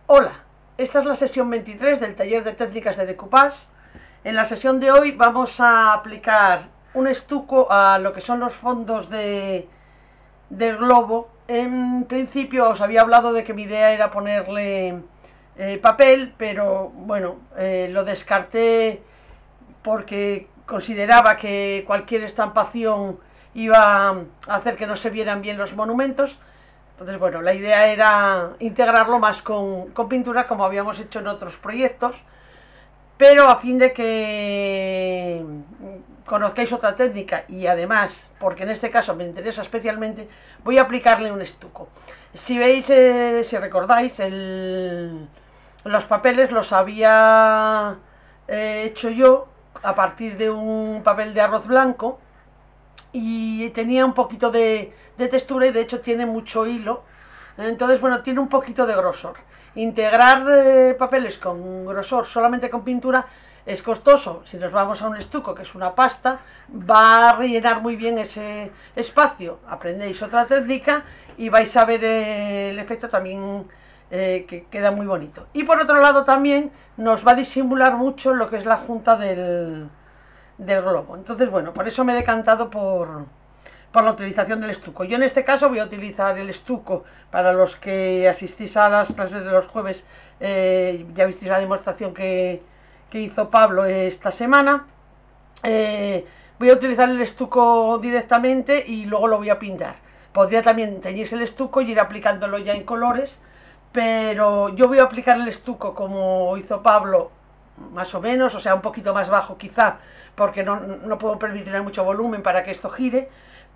Hola, esta es la sesión 23 del taller de técnicas de decoupage. En la sesión de hoy vamos a aplicar un estuco a lo que son los fondos del globo. En principio os había hablado de que mi idea era ponerle papel, pero bueno, lo descarté porque consideraba que cualquier estampación iba a hacer que no se vieran bien los monumentos. Entonces, bueno, la idea era integrarlo más con pintura como habíamos hecho en otros proyectos, pero a fin de que conozcáis otra técnica y además, porque en este caso me interesa especialmente, voy a aplicarle un estuco. Si veis, si recordáis, los papeles los había hecho yo a partir de un papel de arroz blanco y tenía un poquito de textura y de hecho tiene mucho hilo. Entonces, bueno, tiene un poquito de grosor. Integrar papeles con grosor solamente con pintura es costoso. Si nos vamos a un estuco, que es una pasta, va a rellenar muy bien ese espacio. Aprendéis otra técnica y vais a ver el efecto también, que queda muy bonito. Y por otro lado también nos va a disimular mucho lo que es la junta del globo. Entonces, bueno, por eso me he decantado por la utilización del estuco. Yo en este caso voy a utilizar el estuco. Para los que asistís a las clases de los jueves, ya visteis la demostración que hizo Pablo esta semana. Voy a utilizar el estuco directamente y luego lo voy a pintar. Podría también teñirse el estuco y ir aplicándolo ya en colores, pero yo voy a aplicar el estuco como hizo Pablo, más o menos, o sea, un poquito más bajo quizá, porque no puedo permitir mucho volumen para que esto gire,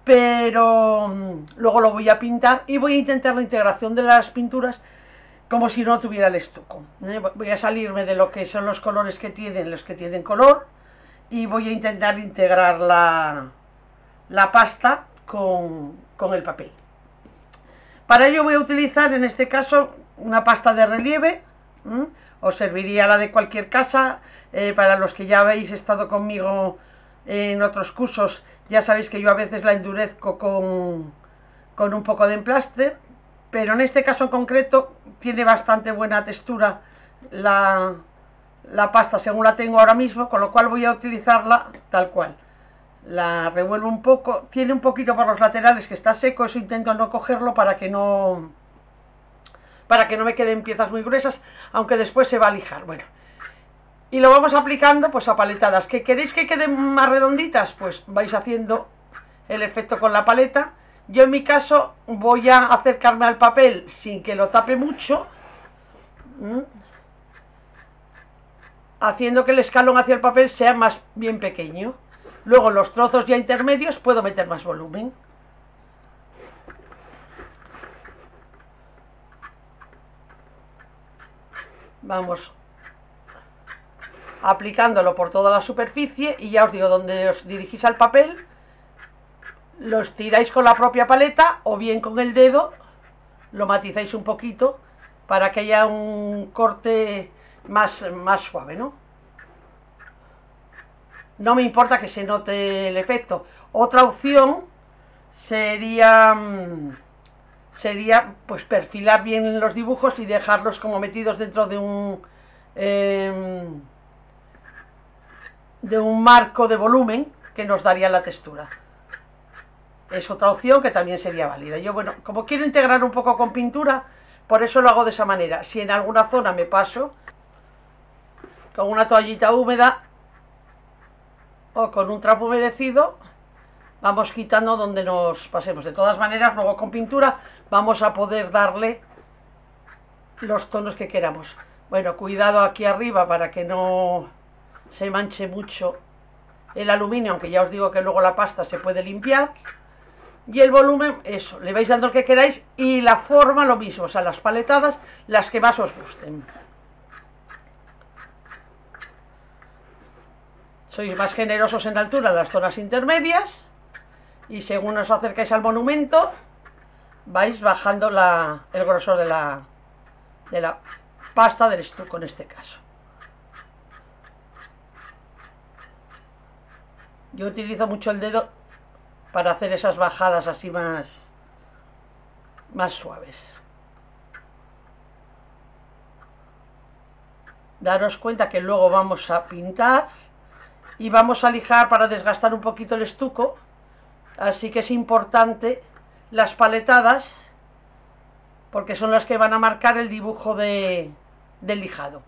pero luego lo voy a pintar y voy a intentar la integración de las pinturas como si no tuviera el estuco. Voy a salirme de lo que son los colores que tienen los que tienen color y voy a intentar integrar la pasta con el papel. Para ello voy a utilizar en este caso una pasta de relieve. Os serviría la de cualquier casa. Para los que ya habéis estado conmigo en otros cursos, ya sabéis que yo a veces la endurezco con un poco de emplaste, pero en este caso en concreto tiene bastante buena textura la pasta según la tengo ahora mismo, con lo cual voy a utilizarla tal cual. La revuelvo un poco, tiene un poquito por los laterales que está seco, eso intento no cogerlo para que no me queden piezas muy gruesas, aunque después se va a lijar. Bueno, y lo vamos aplicando pues a paletadas. ¿Que queréis que queden más redonditas? Pues vais haciendo el efecto con la paleta. Yo en mi caso voy a acercarme al papel sin que lo tape mucho, haciendo que el escalón hacia el papel sea más bien pequeño. Luego en los trozos ya intermedios puedo meter más volumen. Vamos aplicándolo por toda la superficie y ya os digo, donde os dirigís al papel, lo estiráis con la propia paleta o bien con el dedo lo matizáis un poquito para que haya un corte más suave, ¿no? No me importa que se note el efecto. Otra opción sería pues perfilar bien los dibujos y dejarlos como metidos dentro de un marco de volumen que nos daría la textura. Es otra opción que también sería válida. Yo, bueno, como quiero integrar un poco con pintura, por eso lo hago de esa manera. Si en alguna zona me paso con una toallita húmeda o con un trapo humedecido, vamos quitando donde nos pasemos. De todas maneras, luego con pintura vamos a poder darle los tonos que queramos. Bueno, cuidado aquí arriba para que no se manche mucho el aluminio, aunque ya os digo que luego la pasta se puede limpiar. Y el volumen, eso, le vais dando el que queráis, y la forma lo mismo, o sea, las paletadas, las que más os gusten. Sois más generosos en altura en las zonas intermedias, y según os acercáis al monumento, vais bajando el grosor de la pasta del estuco en este caso. Yo utilizo mucho el dedo para hacer esas bajadas así más suaves. Daros cuenta que luego vamos a pintar y vamos a lijar para desgastar un poquito el estuco, así que es importante las paletadas porque son las que van a marcar el dibujo del lijado.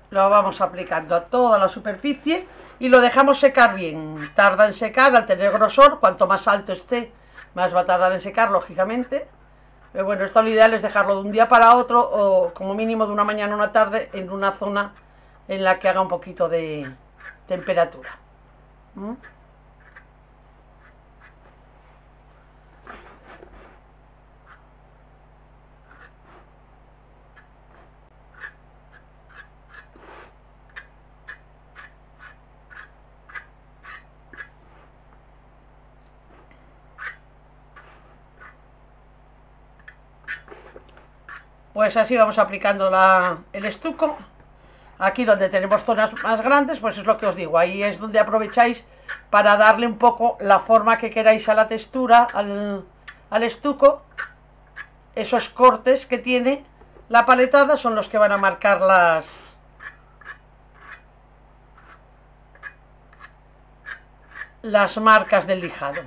Lo vamos aplicando a toda la superficie y lo dejamos secar bien. Tarda en secar al tener grosor, cuanto más alto esté, más va a tardar en secar, lógicamente. Pero bueno, esto lo ideal es dejarlo de un día para otro o como mínimo de una mañana a una tarde en una zona en la que haga un poquito de temperatura. Pues así vamos aplicando el estuco. Aquí donde tenemos zonas más grandes, pues es lo que os digo, ahí es donde aprovecháis para darle un poco la forma que queráis a la textura, al estuco. Esos cortes que tiene la paletada son los que van a marcar las marcas del lijado.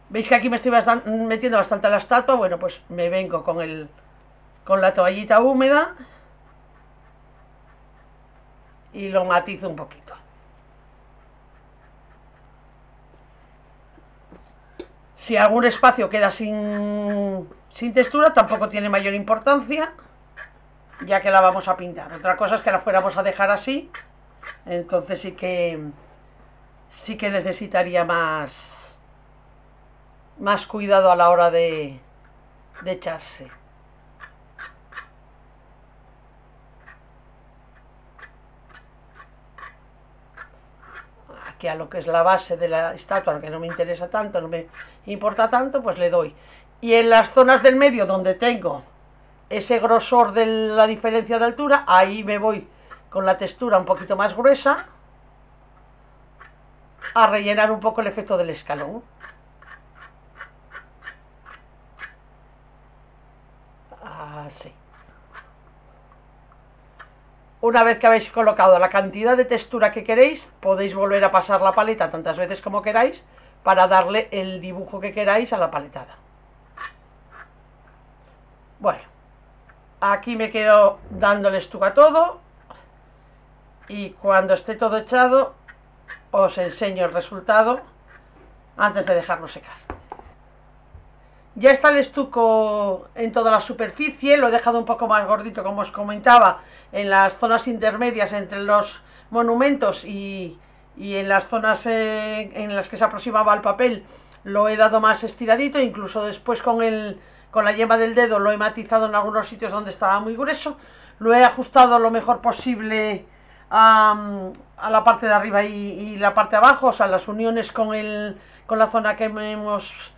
Veis que aquí me estoy metiendo bastante a la estatua. Bueno, pues me vengo con la toallita húmeda y lo matizo un poquito. Si algún espacio queda sin textura, tampoco tiene mayor importancia, ya que la vamos a pintar. Otra cosa es que la fuéramos a dejar así, entonces sí que necesitaría más cuidado a la hora de echarse. Aquí a lo que es la base de la estatua, que no me interesa tanto, no me importa tanto, pues le doy. Y en las zonas del medio donde tengo ese grosor de la diferencia de altura, ahí me voy con la textura un poquito más gruesa a rellenar un poco el efecto del escalón. Así. Una vez que habéis colocado la cantidad de textura que queréis, podéis volver a pasar la paleta tantas veces como queráis para darle el dibujo que queráis a la paletada. Bueno, aquí me quedo dándole estuco a todo y cuando esté todo echado os enseño el resultado antes de dejarlo secar. Ya está el estuco en toda la superficie, lo he dejado un poco más gordito como os comentaba en las zonas intermedias entre los monumentos y en las zonas en las que se aproximaba al papel lo he dado más estiradito, incluso después con la yema del dedo lo he matizado en algunos sitios donde estaba muy grueso, lo he ajustado lo mejor posible a la parte de arriba y la parte de abajo, o sea, las uniones con la zona que hemos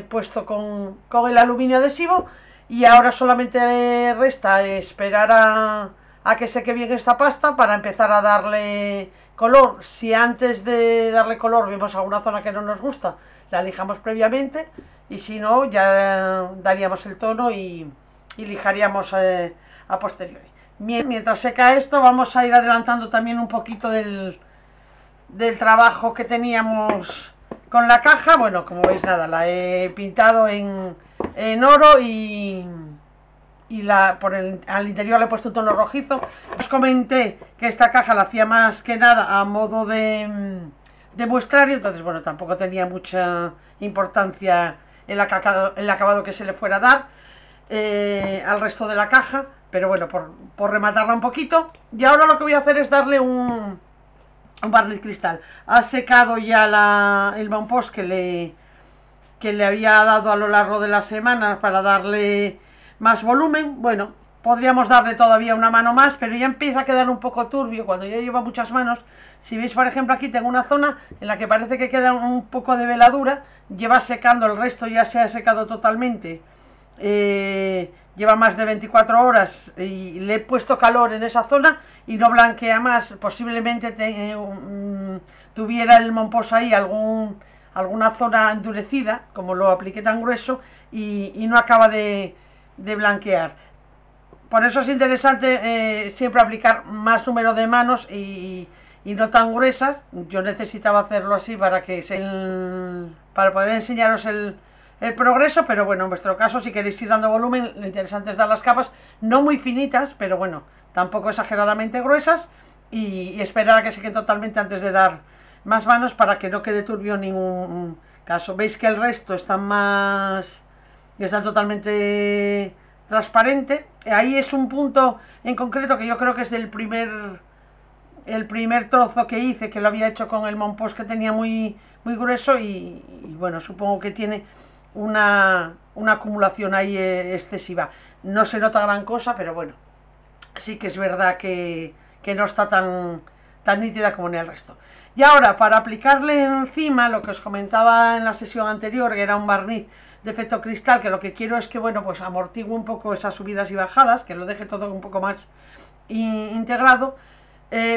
puesto con el aluminio adhesivo, y ahora solamente resta esperar a que seque bien esta pasta para empezar a darle color. Si antes de darle color vemos alguna zona que no nos gusta, la lijamos previamente, y si no ya daríamos el tono y lijaríamos a posteriori. Mientras seca esto vamos a ir adelantando también un poquito del trabajo que teníamos con la caja. Bueno, como veis, nada, la he pintado en oro y al interior le he puesto un tono rojizo. Os comenté que esta caja la hacía más que nada a modo de muestrario, entonces bueno, tampoco tenía mucha importancia el acabado que se le fuera a dar al resto de la caja, pero bueno, por rematarla un poquito. Y ahora lo que voy a hacer es darle un un barniz cristal. Ha secado ya el Mompox que le había dado a lo largo de las semanas para darle más volumen. Bueno, podríamos darle todavía una mano más, pero ya empieza a quedar un poco turbio cuando ya lleva muchas manos. Si veis, por ejemplo, aquí tengo una zona en la que parece que queda un poco de veladura, lleva secando, el resto ya se ha secado totalmente. Lleva más de 24 horas y le he puesto calor en esa zona y no blanquea más. Posiblemente tuviera el Mompox ahí alguna zona endurecida, como lo apliqué tan grueso, y no acaba de blanquear. Por eso es interesante siempre aplicar más número de manos y no tan gruesas. Yo necesitaba hacerlo así para para poder enseñaros el progreso, pero bueno, en vuestro caso, si queréis ir dando volumen, lo interesante es dar las capas no muy finitas, pero bueno, tampoco exageradamente gruesas, y esperar a que sequen totalmente antes de dar más manos para que no quede turbio en ningún caso. Veis que el resto está totalmente transparente. Ahí es un punto en concreto que yo creo que es el primer trozo que hice, que lo había hecho con el Mompox que tenía muy grueso, y bueno, supongo que tiene una acumulación ahí excesiva. No se nota gran cosa, pero bueno, sí que es verdad que no está tan nítida como en el resto. Y ahora, para aplicarle encima lo que os comentaba en la sesión anterior, que era un barniz de efecto cristal, que lo que quiero es que, bueno, pues amortigue un poco esas subidas y bajadas, que lo deje todo un poco más integrado.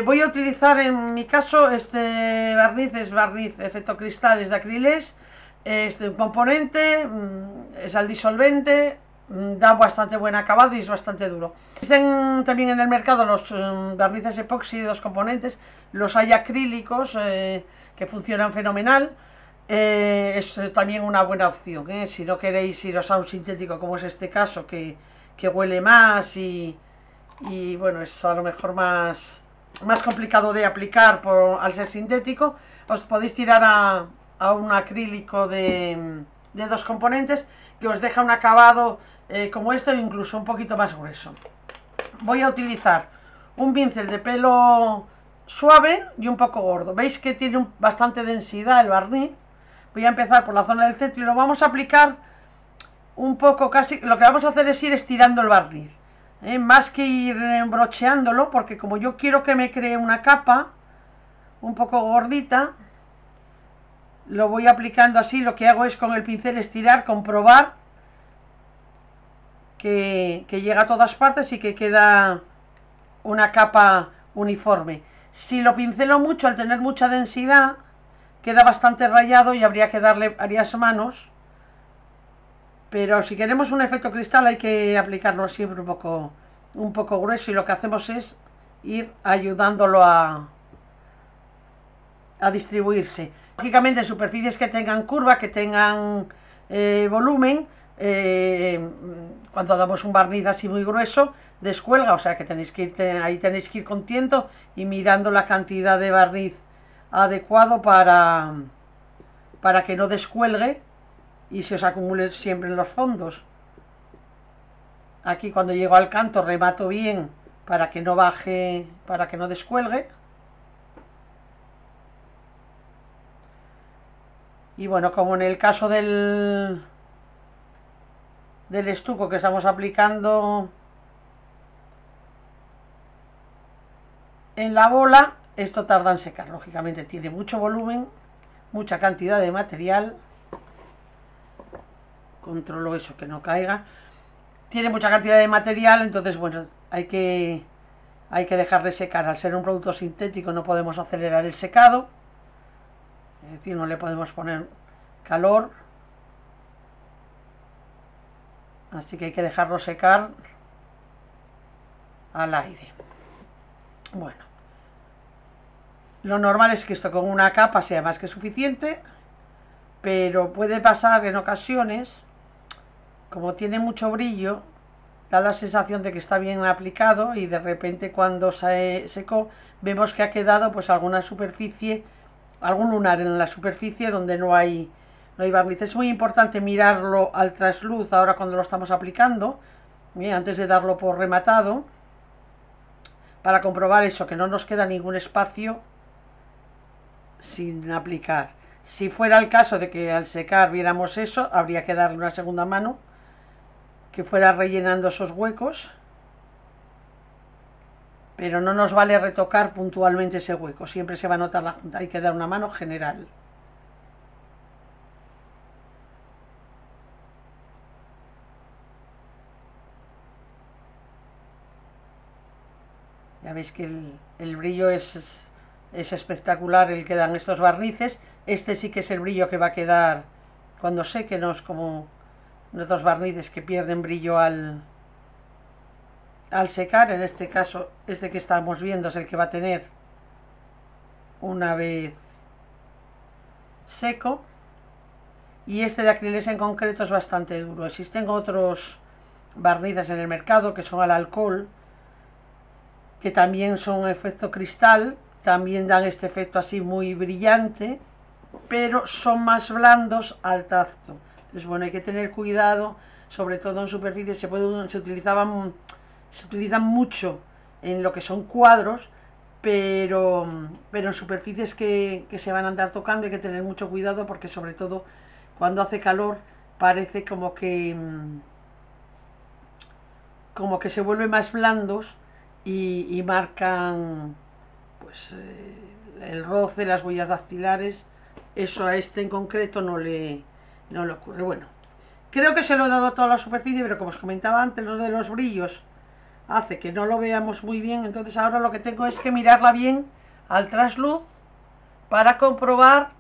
Voy a utilizar en mi caso este barniz, es barniz de efecto cristal, es de acrilés, es de un componente, es al disolvente, da bastante buen acabado y es bastante duro. Existen también en el mercado los barnices epoxi de 2 componentes, los hay acrílicos que funcionan fenomenal. Es también una buena opción, si no queréis iros a un sintético como es este caso, que huele más y bueno, es a lo mejor más complicado de aplicar al ser sintético. Os podéis tirar a un acrílico de 2 componentes que os deja un acabado como este, o incluso un poquito más grueso. Voy a utilizar un pincel de pelo suave y un poco gordo. Veis que tiene bastante densidad el barniz. Voy a empezar por la zona del centro y lo vamos a aplicar un poco, casi lo que vamos a hacer es ir estirando el barniz, más que ir brocheándolo, porque como yo quiero que me cree una capa un poco gordita, lo voy aplicando así. Lo que hago es con el pincel estirar, comprobar que llega a todas partes y que queda una capa uniforme. Si lo pincelo mucho, al tener mucha densidad, queda bastante rayado y habría que darle varias manos. Pero si queremos un efecto cristal hay que aplicarlo siempre un poco grueso, y lo que hacemos es ir ayudándolo a distribuirse. Lógicamente en superficies que tengan curva, que tengan volumen, cuando damos un barniz así muy grueso, descuelga, o sea que ahí tenéis que ir con tiento y mirando la cantidad de barniz adecuado para que no descuelgue y se os acumule siempre en los fondos. Aquí cuando llego al canto remato bien para que no baje, para que no descuelgue. Y bueno, como en el caso del estuco que estamos aplicando en la bola, esto tarda en secar. Lógicamente tiene mucho volumen, mucha cantidad de material. Controlo eso, que no caiga. Tiene mucha cantidad de material, entonces bueno, hay que dejarle secar. Al ser un producto sintético no podemos acelerar el secado, es decir, no le podemos poner calor, así que hay que dejarlo secar al aire. Bueno, lo normal es que esto con una capa sea más que suficiente, pero puede pasar en ocasiones, como tiene mucho brillo, da la sensación de que está bien aplicado, y de repente cuando se secó vemos que ha quedado pues alguna superficie, algún lunar en la superficie donde no hay barniz. Es muy importante mirarlo al trasluz ahora cuando lo estamos aplicando, antes de darlo por rematado, para comprobar eso, que no nos queda ningún espacio sin aplicar. Si fuera el caso de que al secar viéramos eso, habría que darle una segunda mano que fuera rellenando esos huecos, pero no nos vale retocar puntualmente ese hueco, siempre se va a notar la junta, hay que dar una mano general. Ya veis que el brillo es espectacular el que dan estos barnices. Este sí que es el brillo que va a quedar cuando seque, no es como otros barnices que pierden brillo al secar. En este caso, este que estamos viendo es el que va a tener una vez seco. Y este de acrílico en concreto es bastante duro. Existen otros barnices en el mercado que son al alcohol, que también son efecto cristal, también dan este efecto así muy brillante, pero son más blandos al tacto. Entonces, bueno, hay que tener cuidado, sobre todo en superficies, se utilizan mucho en lo que son cuadros, pero en superficies que se van a andar tocando hay que tener mucho cuidado, porque sobre todo cuando hace calor parece como que se vuelven más blandos y marcan pues el roce, las huellas dactilares. Eso a este en concreto no le ocurre. Bueno, creo que se lo he dado a toda la superficie, pero como os comentaba antes, lo de los brillos hace que no lo veamos muy bien. Entonces ahora lo que tengo es que mirarla bien al trasluz para comprobar.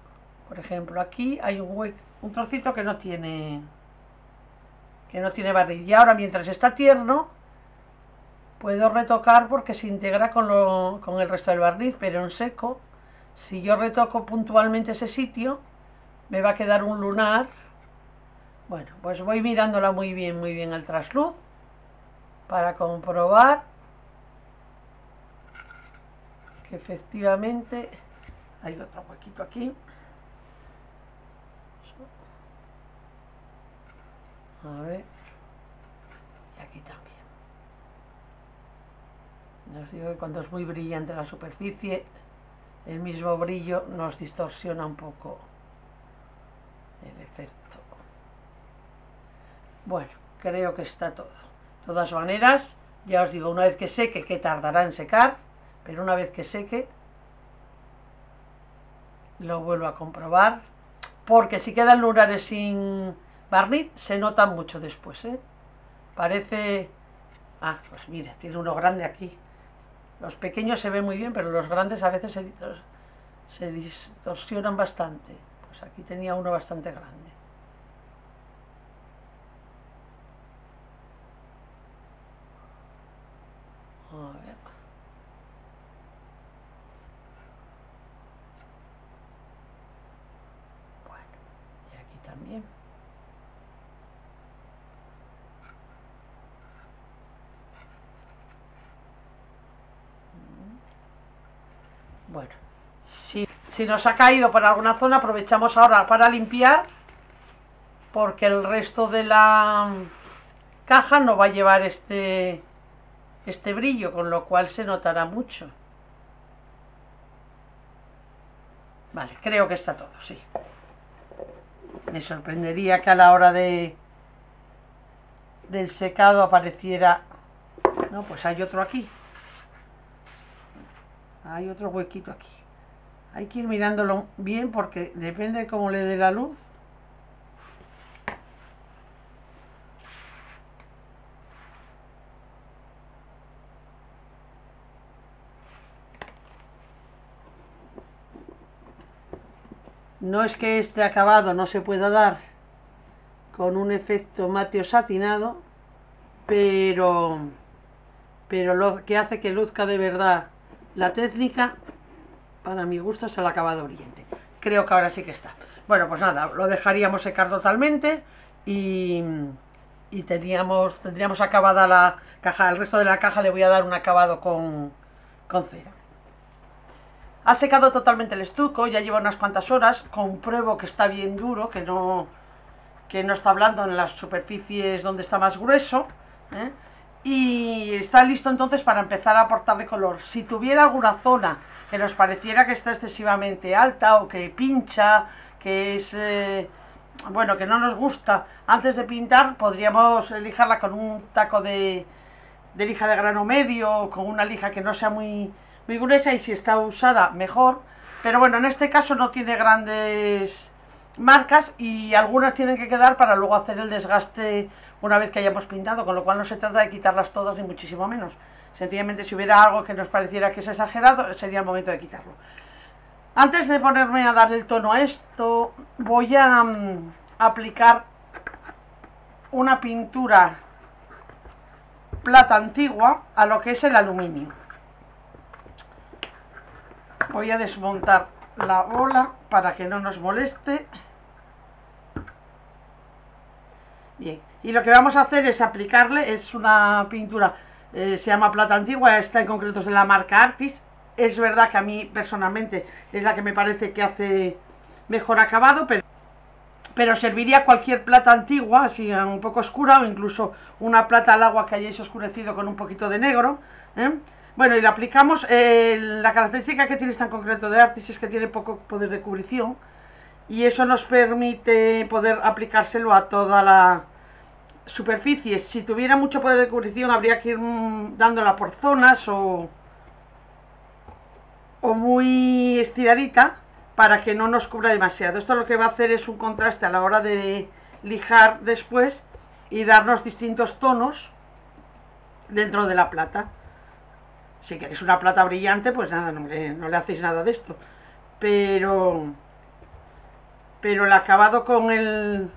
Por ejemplo, aquí hay un trocito que no tiene barniz, y ahora mientras está tierno puedo retocar porque se integra con el resto del barniz, pero en seco, si yo retoco puntualmente ese sitio, me va a quedar un lunar. Bueno, pues voy mirándola muy bien al trasluz para comprobar que efectivamente hay otro huequito aquí. A ver, y aquí también. Os digo que cuando es muy brillante la superficie, el mismo brillo nos distorsiona un poco el efecto. Bueno, creo que está todo. De todas maneras, ya os digo, una vez que seque, que tardará en secar, pero una vez que seque, lo vuelvo a comprobar, porque si quedan lunares sin barniz, se nota mucho después, ¿eh? Parece... Ah, pues mira, tiene uno grande aquí. Los pequeños se ven muy bien, pero los grandes a veces se distorsionan bastante. Pues aquí tenía uno bastante grande. A ver. Bueno, y aquí también. Bueno, si nos ha caído por alguna zona, aprovechamos ahora para limpiar, porque el resto de la caja no va a llevar este brillo, con lo cual se notará mucho. Vale, creo que está todo, sí. Me sorprendería que a la hora del secado apareciera... No, pues hay otro aquí. Hay otro huequito aquí. Hay que ir mirándolo bien porque depende de cómo le dé la luz. No es que este acabado no se pueda dar con un efecto mate o satinado, pero lo que hace que luzca de verdad la técnica, para mi gusto, es el acabado brillante. Creo que ahora sí que está. Bueno, pues nada, lo dejaríamos secar totalmente y tendríamos acabada la caja. El resto de la caja le voy a dar un acabado con cera. Ha secado totalmente el estuco, ya lleva unas cuantas horas. Compruebo que está bien duro, que no está blando en las superficies donde está más grueso, ¿eh? y está listo entonces para empezar a aportarle color. Si tuviera alguna zona que nos pareciera que está excesivamente alta o que pincha, que es bueno, que no nos gusta, antes de pintar podríamos lijarla con un taco de lija de grano medio, con una lija que no sea muy gruesa, y si está usada mejor, pero bueno, en este caso no tiene grandes marcas y algunas tienen que quedar para luego hacer el desgaste una vez que hayamos pintado, con lo cual no se trata de quitarlas todas ni muchísimo menos. Sencillamente, si hubiera algo que nos pareciera que es exagerado, sería el momento de quitarlo. Antes de ponerme a darle el tono a esto, voy a aplicar una pintura plata antigua a lo que es el aluminio. Voy a desmontar la bola para que no nos moleste. Bien, y lo que vamos a hacer es aplicarle, es una pintura, se llama plata antigua, esta en concreto es de la marca Artis. Es verdad que a mí personalmente es la que me parece que hace mejor acabado, pero serviría cualquier plata antigua, así un poco oscura, o incluso una plata al agua que hayáis oscurecido con un poquito de negro, ¿eh? Bueno, y le aplicamos, la característica que tiene esta en concreto de Artis es que tiene poco poder de cubrición, y eso nos permite poder aplicárselo a toda la superficie. Si tuviera mucho poder de cubrición habría que ir dándola por zonas o muy estiradita para que no nos cubra demasiado. Esto lo que va a hacer es un contraste a la hora de lijar después y darnos distintos tonos dentro de la plata. Si queréis una plata brillante, pues nada, no le hacéis nada de esto, pero el acabado con el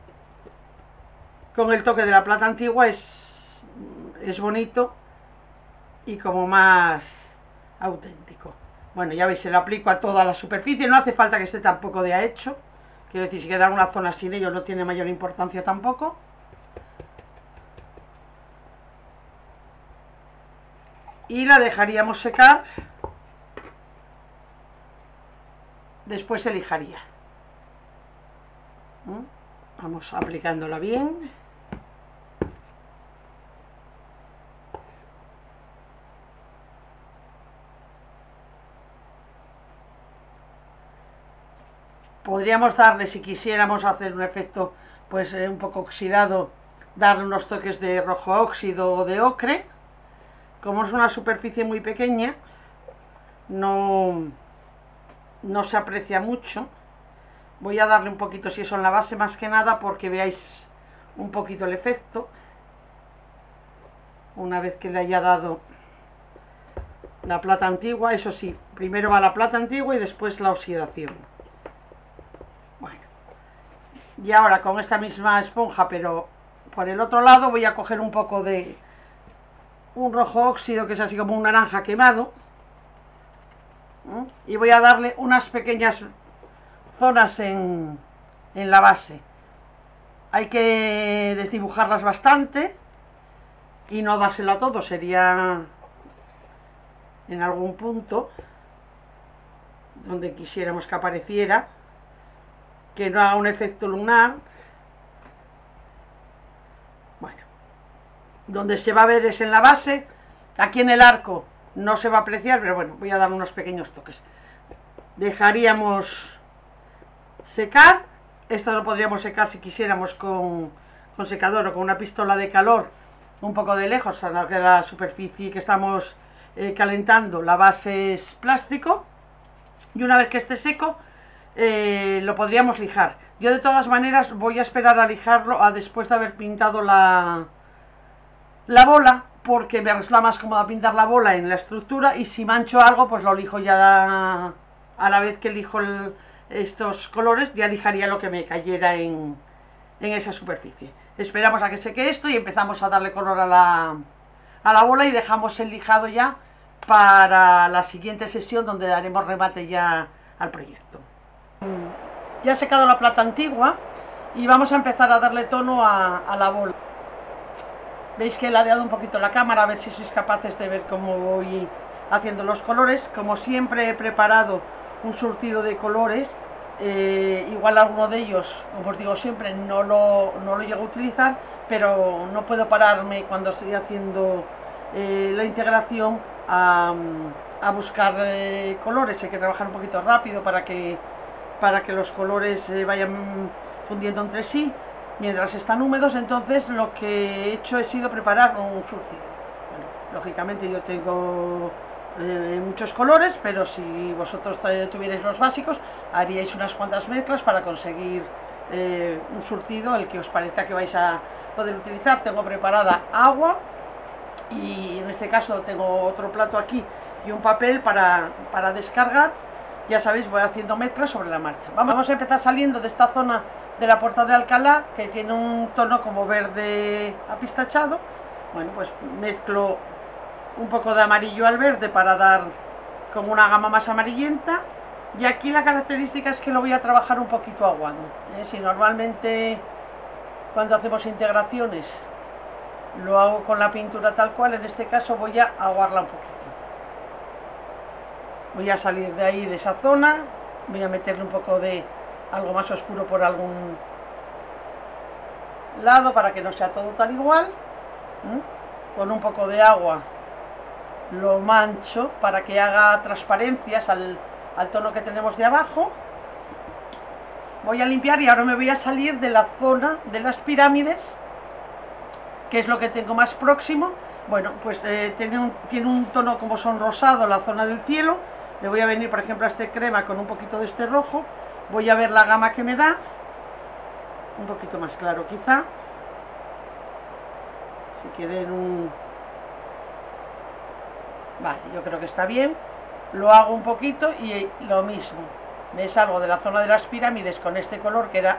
toque de la plata antigua es bonito y como más auténtico. Bueno, ya veis, se lo aplico a toda la superficie, no hace falta que esté tampoco de a hecho, quiero decir, si queda alguna zona sin ello no tiene mayor importancia tampoco. Y la dejaríamos secar, después se lijaría. Vamos aplicándola bien. Podríamos darle, si quisiéramos hacer un efecto pues un poco oxidado, darle unos toques de rojo óxido o de ocre. Como es una superficie muy pequeña, no se aprecia mucho. Voy a darle un poquito, si eso, en la base más que nada, porque veáis un poquito el efecto. Una vez que le haya dado la plata antigua, eso sí, primero va la plata antigua y después la oxidación. Bueno, y ahora con esta misma esponja, pero por el otro lado, voy a coger un poco de un rojo óxido, que es así como un naranja quemado, y voy a darle unas pequeñas zonas en la base. Hay que desdibujarlas bastante y no dárselo a todo, sería en algún punto donde quisiéramos que apareciera, que no haga un efecto lunar. Bueno, donde se va a ver es en la base. Aquí en el arco no se va a apreciar, pero bueno, voy a dar unos pequeños toques. Dejaríamos secar. Esto lo podríamos secar si quisiéramos con secador o con una pistola de calor un poco de lejos, dado que la superficie que estamos calentando, la base es plástico, y una vez que esté seco lo podríamos lijar. Yo de todas maneras voy a esperar a lijarlo después de haber pintado la bola, porque me resulta más cómoda pintar la bola en la estructura, y si mancho algo pues lo lijo ya a la vez que lijo estos colores, ya lijaría lo que me cayera en esa superficie. Esperamos a que seque esto y empezamos a darle color a la bola, y dejamos el lijado ya para la siguiente sesión, donde daremos remate ya al proyecto. Ya ha secado la plata antigua y vamos a empezar a darle tono a la bola. Veis que he ladeado un poquito la cámara, a ver si sois capaces de ver cómo voy haciendo los colores. Como siempre, he preparado un surtido de colores Igual alguno de ellos, como os digo siempre, no lo llego a utilizar, pero no puedo pararme cuando estoy haciendo la integración a buscar colores. Hay que trabajar un poquito rápido para que los colores vayan fundiendo entre sí mientras están húmedos. Entonces lo que he hecho ha sido preparar un surtido. Bueno, lógicamente yo tengo muchos colores, pero si vosotros tuvierais los básicos, haríais unas cuantas mezclas para conseguir un surtido el que os parezca que vais a poder utilizar. Tengo preparada agua y en este caso tengo otro plato aquí y un papel para descargar. Ya sabéis, voy haciendo mezclas sobre la marcha. Vamos a empezar saliendo de esta zona de la Puerta de Alcalá, que tiene un tono como verde apistachado. Bueno, pues mezclo un poco de amarillo al verde para dar como una gama más amarillenta. Y aquí la característica es que lo voy a trabajar un poquito aguado. Si normalmente cuando hacemos integraciones lo hago con la pintura tal cual, en este caso voy a aguarla un poquito. Voy a salir de ahí, de esa zona, voy a meterle un poco de algo más oscuro por algún lado para que no sea todo tan igual. Con un poco de agua lo mancho para que haga transparencias al tono que tenemos de abajo. Voy a limpiar y ahora me voy a salir de la zona de las pirámides, que es lo que tengo más próximo. Bueno, pues tiene un tono como son rosado la zona del cielo. Me voy a venir, por ejemplo, a este crema con un poquito de este rojo. Voy a ver la gama que me da. Un poquito más claro quizá. Si quieren un... Vale, yo creo que está bien. Lo hago un poquito y lo mismo. Me salgo de la zona de las pirámides con este color que era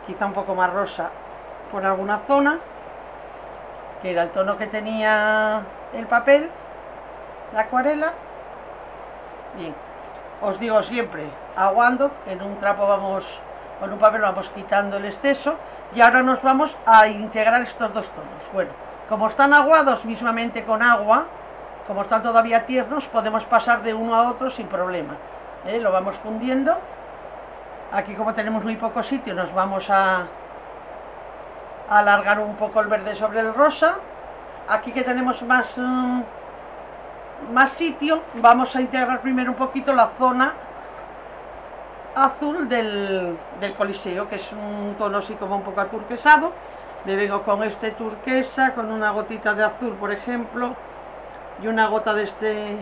quizá un poco más rosa por alguna zona, que era el tono que tenía el papel, la acuarela. Bien, os digo siempre, aguando, en un trapo vamos, con un papel vamos quitando el exceso. Y ahora nos vamos a integrar estos dos tonos. Bueno, como están aguados mismamente con agua, como están todavía tiernos, podemos pasar de uno a otro sin problema. Lo vamos fundiendo. Aquí, como tenemos muy poco sitio, nos vamos a alargar un poco el verde sobre el rosa. Aquí, que tenemos más sitio, vamos a integrar primero un poquito la zona azul del Coliseo, que es un tono así como un poco aturquesado. Me vengo con este turquesa, con una gotita de azul, por ejemplo, y una gota de este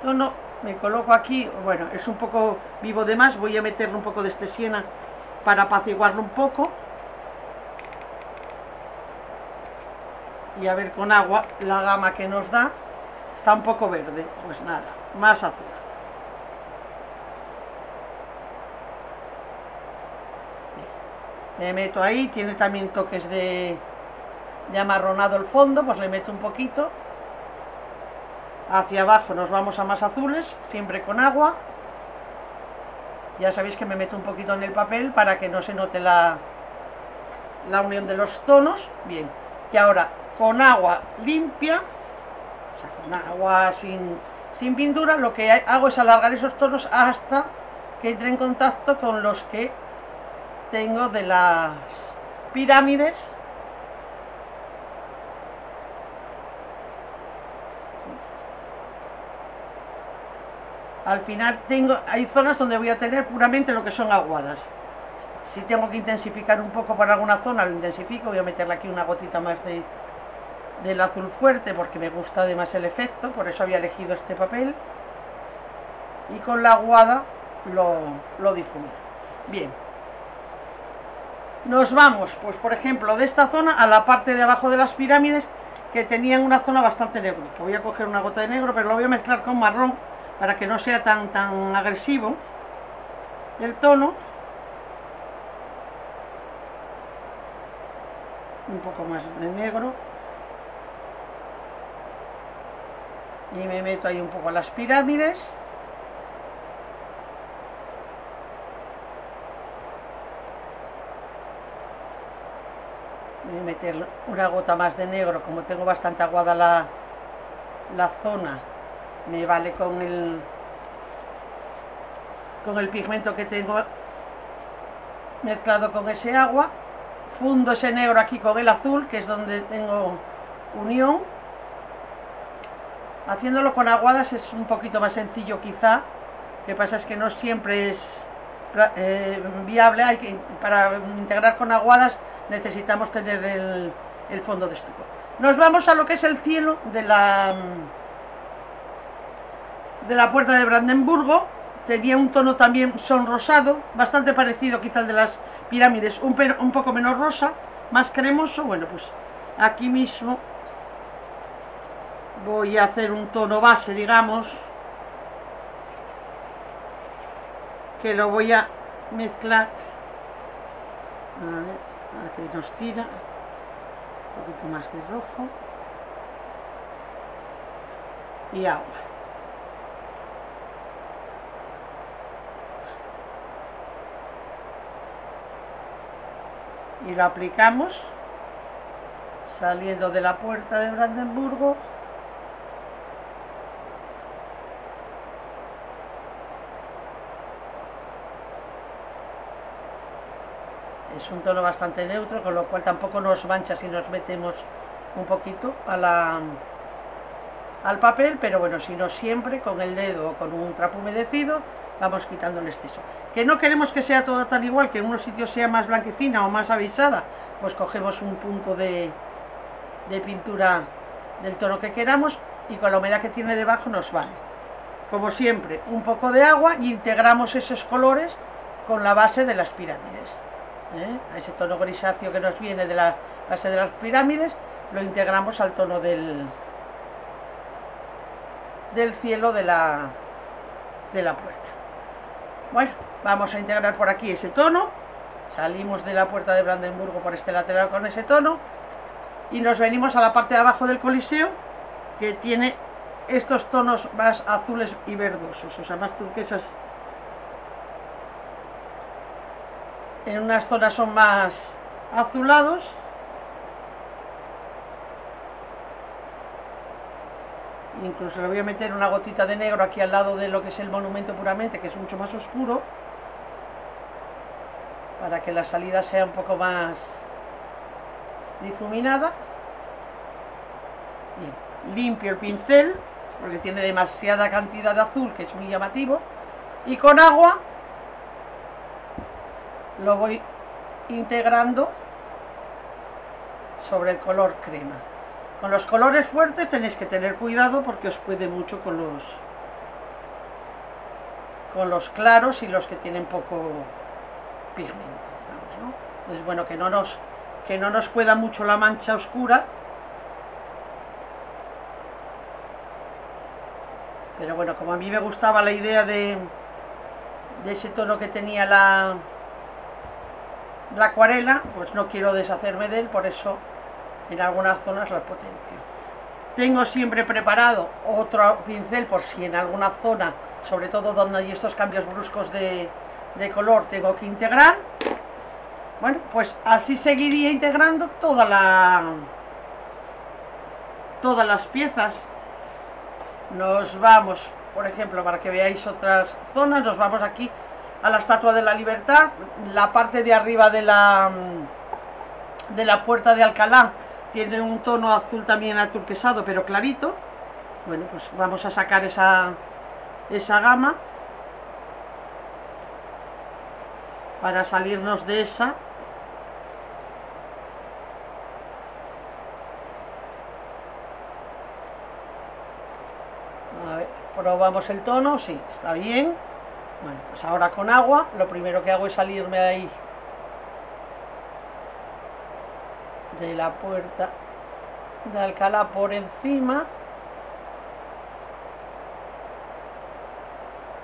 tono. Me coloco aquí. Bueno, es un poco vivo de más, voy a meterle un poco de este siena para apaciguarlo un poco. Y a ver con agua la gama que nos da. Está un poco verde, pues nada, más azul. Me meto ahí, tiene también toques de amarronado el fondo, pues le meto un poquito. Hacia abajo nos vamos a más azules, siempre con agua. Ya sabéis que me meto un poquito en el papel para que no se note la unión de los tonos. Bien, y ahora con agua limpia, o sea, con agua sin pintura, lo que hago es alargar esos tonos hasta que entre en contacto con los que tengo de las pirámides. Al final hay zonas donde voy a tener puramente lo que son aguadas. Si tengo que intensificar un poco para alguna zona, lo intensifico. Voy a meterle aquí una gotita más del azul fuerte porque me gusta además el efecto, por eso había elegido este papel. Y con la aguada lo difumo. Bien. Nos vamos, pues por ejemplo, de esta zona a la parte de abajo de las pirámides, que tenían una zona bastante negra. Voy a coger una gota de negro, pero lo voy a mezclar con marrón para que no sea tan agresivo el tono. Un poco más de negro. Y me meto ahí un poco a las pirámides. Voy a meter una gota más de negro, como tengo bastante aguada la zona, me vale con el pigmento que tengo mezclado con ese agua, fundo ese negro aquí con el azul, que es donde tengo unión. Haciéndolo con aguadas es un poquito más sencillo quizá, lo que pasa es que no siempre es viable. Para integrar con aguadas necesitamos tener el fondo de estuco. Nos vamos a lo que es el cielo de la puerta de Brandenburgo. Tenía un tono también sonrosado, bastante parecido quizá al de las pirámides, un poco menos rosa, más cremoso. Bueno, pues aquí mismo voy a hacer un tono base, digamos, que lo voy a mezclar. A ver, aquí nos tira un poquito más de rojo y agua. Y lo aplicamos saliendo de la puerta de Brandenburgo. Es un tono bastante neutro, con lo cual tampoco nos mancha si nos metemos un poquito al papel, pero bueno, si no, siempre con el dedo o con un trapo humedecido vamos quitando el exceso. Que no queremos que sea todo tan igual, que en unos sitios sea más blanquecina o más avisada, pues cogemos un punto de pintura del tono que queramos y con la humedad que tiene debajo nos vale. Como siempre, un poco de agua y integramos esos colores con la base de las pirámides. A ese tono grisáceo que nos viene de la base de las pirámides lo integramos al tono del cielo de la puerta. Bueno, vamos a integrar por aquí ese tono. Salimos de la puerta de Brandenburgo por este lateral con ese tono y nos venimos a la parte de abajo del Coliseo, que tiene estos tonos más azules y verdosos, o sea, más turquesas. En unas zonas son más azulados incluso le voy a meter una gotita de negro aquí al lado de lo que es el monumento puramente, que es mucho más oscuro, para que la salida sea un poco más difuminada. Bien, limpio el pincel porque tiene demasiada cantidad de azul, que es muy llamativo, y con agua lo voy integrando sobre el color crema. Con los colores fuertes tenéis que tener cuidado porque os puede mucho con los claros y los que tienen poco pigmento, digamos, ¿no? Es bueno que no nos pueda mucho la mancha oscura, pero bueno, como a mí me gustaba la idea de ese tono que tenía la acuarela, pues no quiero deshacerme de él, por eso en algunas zonas la potencio. Tengo siempre preparado otro pincel por si en alguna zona, sobre todo donde hay estos cambios bruscos de color, tengo que integrar. Bueno, pues así seguiría integrando todas las piezas. Nos vamos, por ejemplo, para que veáis otras zonas, nos vamos aquí a la Estatua de la Libertad. La parte de arriba de la puerta de Alcalá tiene un tono azul también aturquesado, pero clarito. Bueno, pues vamos a sacar esa gama para salirnos de esa. A ver, probamos el tono, sí, está bien. Bueno, pues ahora con agua, lo primero que hago es salirme ahí de la puerta de Alcalá por encima.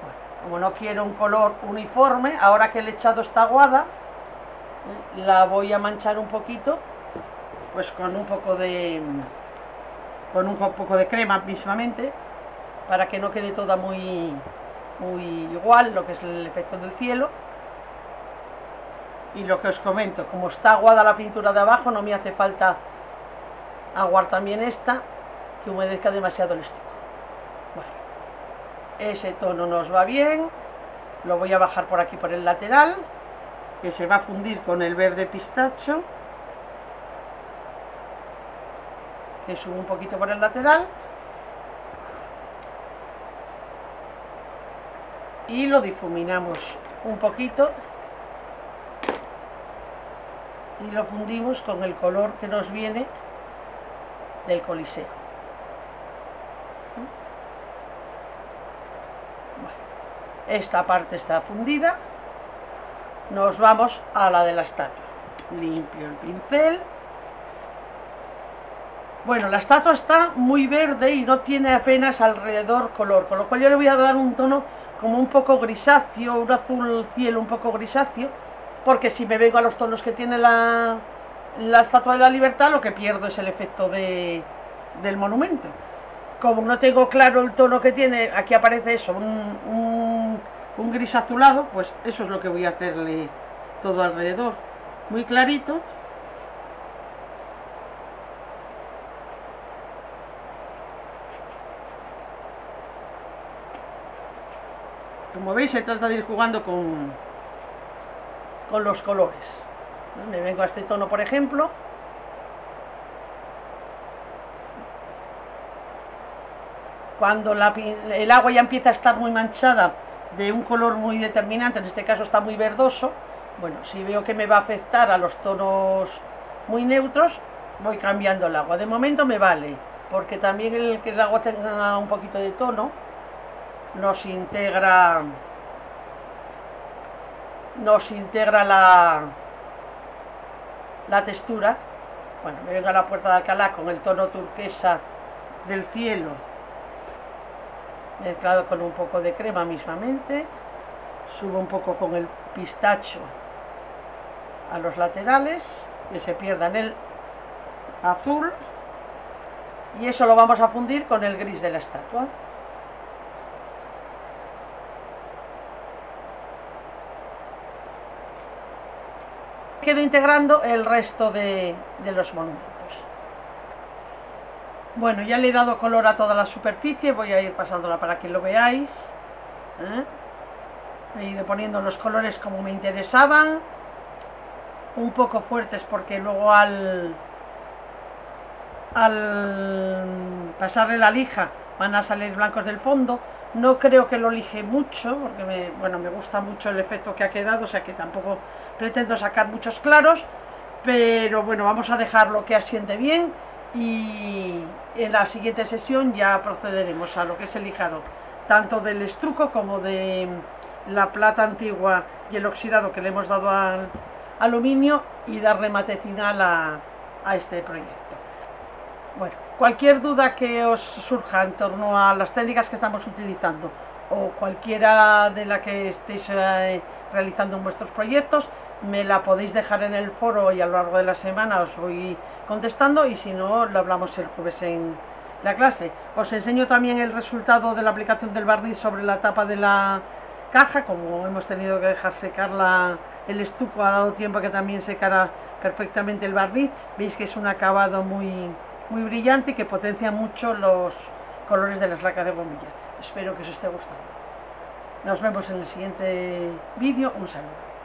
Bueno, como no quiero un color uniforme, ahora que le he echado esta aguada, la voy a manchar un poquito, pues con un poco de crema mismamente, para que no quede toda muy igual, lo que es el efecto del cielo. Y lo que os comento, como está aguada la pintura de abajo, no me hace falta aguar también esta, que humedezca demasiado el estuco. Bueno, ese tono nos va bien, lo voy a bajar por aquí por el lateral que se va a fundir con el verde pistacho, que subo un poquito por el lateral y lo difuminamos un poquito y lo fundimos con el color que nos viene del Coliseo. Bueno, esta parte está fundida. Nos vamos a la de la estatua. Limpio el pincel. Bueno, la estatua está muy verde y no tiene apenas alrededor color, con lo cual yo le voy a dar un tono como un poco grisáceo, un azul cielo un poco grisáceo, porque si me vengo a los tonos que tiene la Estatua de la Libertad, lo que pierdo es el efecto del monumento. Como no tengo claro el tono que tiene, aquí aparece eso, un gris azulado, pues eso es lo que voy a hacerle todo alrededor. Muy clarito. Como veis, se trata de ir jugando con los colores. Me vengo a este tono, por ejemplo. Cuando el agua ya empieza a estar muy manchada de un color muy determinante, en este caso está muy verdoso, bueno, si veo que me va a afectar a los tonos muy neutros, voy cambiando el agua. De momento me vale, porque también el que el agua tenga un poquito de tono nos integra la textura. Bueno, me vengo a la Puerta de Alcalá con el tono turquesa del cielo, mezclado con un poco de crema mismamente. Subo un poco con el pistacho a los laterales, que se pierda en el azul, y eso lo vamos a fundir con el gris de la estatua. Quedo integrando el resto de los monumentos. Bueno, ya le he dado color a toda la superficie, voy a ir pasándola para que lo veáis. He ido poniendo los colores como me interesaban, un poco fuertes porque luego al pasarle la lija van a salir blancos del fondo. No creo que lo lije mucho, porque me gusta mucho el efecto que ha quedado, o sea que tampoco pretendo sacar muchos claros, pero bueno, vamos a dejarlo que asiente bien y en la siguiente sesión ya procederemos a lo que es el lijado, tanto del estuco como de la plata antigua y el oxidado que le hemos dado al aluminio, y dar remate final a este proyecto. Bueno, cualquier duda que os surja en torno a las técnicas que estamos utilizando o cualquiera de la que estéis realizando en vuestros proyectos, me la podéis dejar en el foro y a lo largo de la semana os voy contestando, y si no, lo hablamos el jueves en la clase. Os enseño también el resultado de la aplicación del barniz sobre la tapa de la caja. Como hemos tenido que dejar secar el estuco, ha dado tiempo a que también secara perfectamente el barniz. Veis que es un acabado muy brillante y que potencia mucho los colores de las lacas de bombilla. Espero que os esté gustando. Nos vemos en el siguiente vídeo. Un saludo.